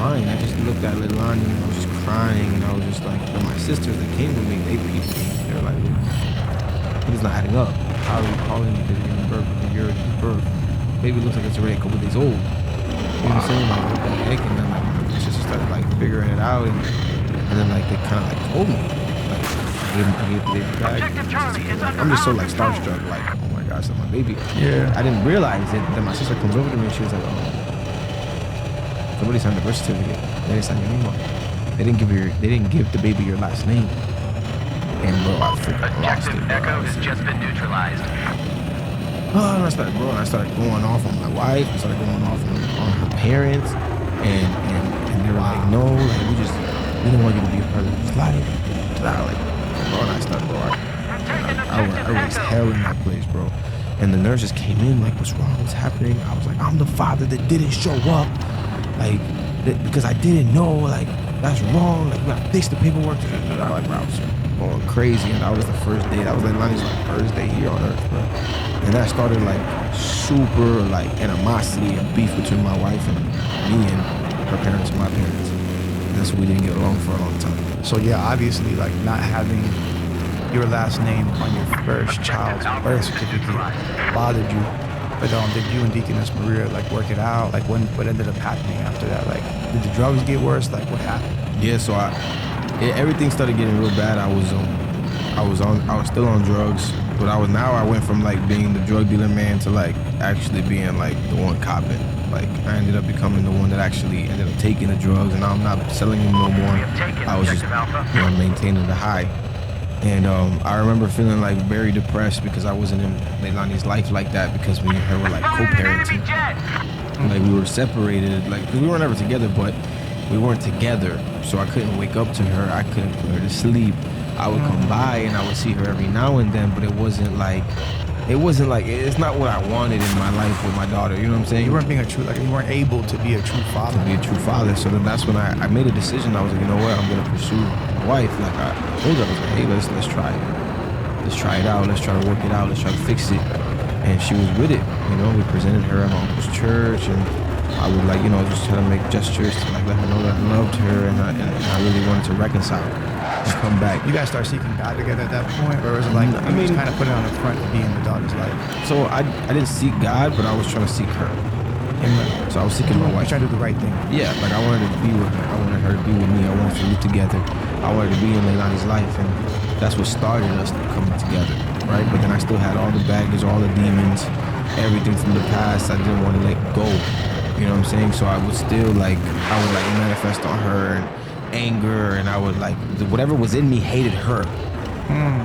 mind. I just looked at Leilani and I was just crying, and I was just like, but my sisters that came with me, they peeped me. They were like, it's not adding up. How are you calling me that you're giving birth with the year of your birth? Baby looks like it's already a couple days old. You know what I'm saying? Like, what the heck? And then like my sister started like figuring it out, and then like they kind of like told me. Like I gave the baby back. I'm just so like starstruck, like, oh my gosh, that's my baby. Yeah. I didn't realize it. Then my sister comes over to me and she was like, oh, somebody signed the birth certificate. They didn't sign your name on it. They didn't give the baby your last name. And bro, I freaking lost it. Echo has just been neutralized. Oh, and I started going off on my wife. I started going off on her parents, and they were like, no, like we don't want you to be a part of this life. And I like, bro, and I started, bro, I raised hell in that place, bro. And the nurses came in like, what's wrong? What's happening? I was like, I'm the father that didn't show up, like because I didn't know, like that's wrong. Like we gotta fix the paperwork. I like, bro, I was going crazy, and that was the first day. That was like Lonnie's like first day here on earth, bro. And that started like super like animosity and beef between my wife and me and her parents and my parents. And that's why we didn't get along for a long time. So yeah, obviously like not having your last name on your first child's birth certificate bothered you. But did you and Deaconess Maria like work it out? Like what ended up happening after that? Like did the drugs get worse? Like what happened? Yeah, so everything started getting real bad. I was still on drugs, but I went from like being the drug dealer man to like actually being like the one copping. Like I ended up becoming the one that actually ended up taking the drugs, and now I'm not selling them no more. I was just maintaining the high. And I remember feeling like very depressed because I wasn't in Leilani's life like that, because me and her were like co-parenting. Like we were separated, like cause we were never together, but we weren't together. So I couldn't wake up to her. I couldn't put her to sleep. I would come by and I would see her every now and then, but it's not what I wanted in my life with my daughter. You know what I'm saying? You weren't being you weren't able to be a true father. To be a true father. So then that's when I made a decision. I was like, you know what? I'm gonna pursue my wife. Like I told her, I was like, hey, let's try it. Let's try it out. Let's try to work it out. Let's try to fix it. And she was with it. You know, we presented her at my uncle's church, and I would like, you know, just try to make gestures to like let her know that I loved her, and I really wanted to reconcile and come back. You guys start seeking God together at that point, or was it like you just kind of put it on the front to be in the daughter's life? So I didn't seek God, but I was trying to seek her. Amen. So I was seeking my wife. Trying to do the right thing. Yeah, like I wanted to be with her. I wanted her to be with me. I wanted to live together. I wanted to be in Leilani's life, and that's what started us coming together, right? But then I still had all the baggage, all the demons, everything from the past I didn't want to let go. You know what I'm saying? So I would still like manifest on her and anger, and I would like whatever was in me hated her.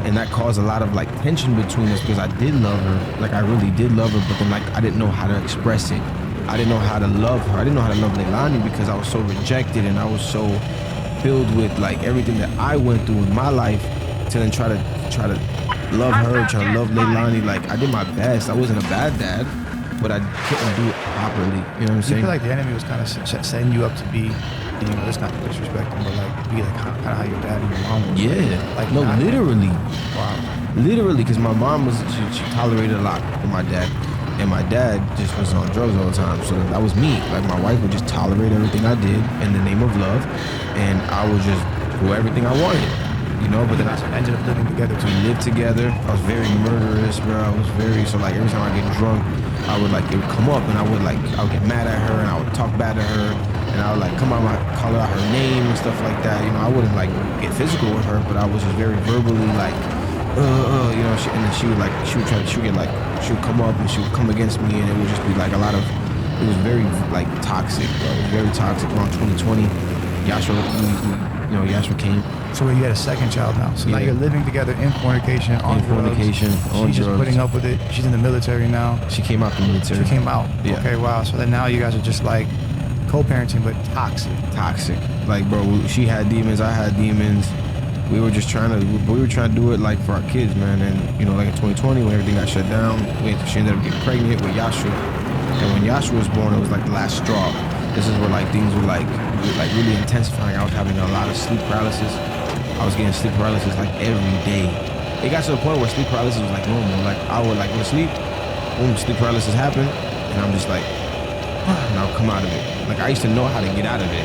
And that caused a lot of like tension between us, because I did love her. Like I really did love her, but then like I didn't know how to express it. I didn't know how to love her. I didn't know how to love Leilani, because I was so rejected, and I was so filled with like everything that I went through in my life, to then try to love her, try to love Leilani. Like I did my best. I wasn't a bad dad, but I couldn't do it properly. You know what I'm saying? You feel like the enemy was kind of setting you up to be, you know, it's not disrespecting, but like be like kind of how your dad and your mom was. Yeah. Like no, literally. Wow. Literally, because my mom she tolerated a lot with my dad, and my dad just was on drugs all the time. So that was me. Like my wife would just tolerate everything I did in the name of love, and I would just do everything I wanted. You know, but then I ended up living together. To live together, I was very murderous, bro. So like every time I get drunk, it would come up, and I would get mad at her, and I would talk bad to her, and I would like call her out her name and stuff like that. You know, I wouldn't like get physical with her, but I was just very verbally like, you know, and then she would come up and she would come against me, and it would just be like it was very like toxic, bro. It was very toxic. Around 2020, Yashua came. So you had a second child now. So now you're living together in fornication, on drugs. She's just putting up with it. She's in the military now. She came out the military. She came out. Yeah. Okay, wow. So then now you guys are just like co-parenting, but toxic. Toxic. Like, bro, she had demons, I had demons. We were trying to do it like for our kids, man. And you know, like in 2020 when everything got shut down, she ended up getting pregnant with Yashua. And when Yashua was born, it was like the last straw. This is where like things were like really intensifying. I was having a lot of sleep paralysis. I was getting sleep paralysis like every day. It got to the point where sleep paralysis was like normal. Like I would like go to sleep, boom, sleep paralysis happened, and I'm just like, and I'll come out of it. Like I used to know how to get out of it.